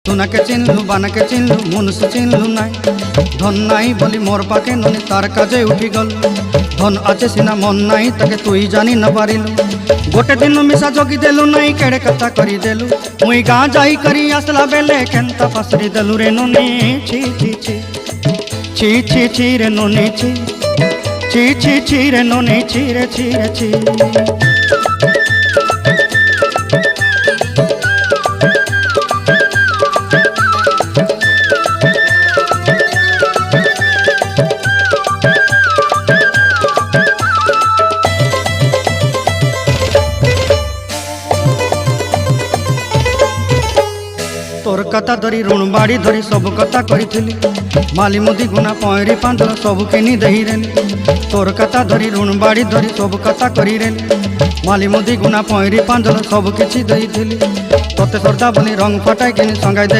सुनाके चिन्हलु बानाके चिन्हलु मुनुष चिन्हलु नाई धन नाई बोली मोर पाके ननी तार काजे उठी गल धन आचे सिना मन नाई ताके तुई जानी न पारिलु गोटे दिन मिसा जोगी देलु नाई केड़े कथा करी देलु मुई गाँ जाई करी आसला बेले केंता पासरी देलु रे ननी छी छी छी छी छी छी रे ननी छी छी छी छी रे ननी छी रे छी रे छी। तोर कथा धरी ऋण बाड़ी धरी सब कथा करी माली मुदी गुना पहरी पांदल सब किनी दही रेली तोर कथा धरी ऋण बाड़ी धरी सब कथा करी रेली माली मुदी गुना पहरी पांदल सब किछि दही तोते सरदा बोली रंग फटाई किनी संगाई दे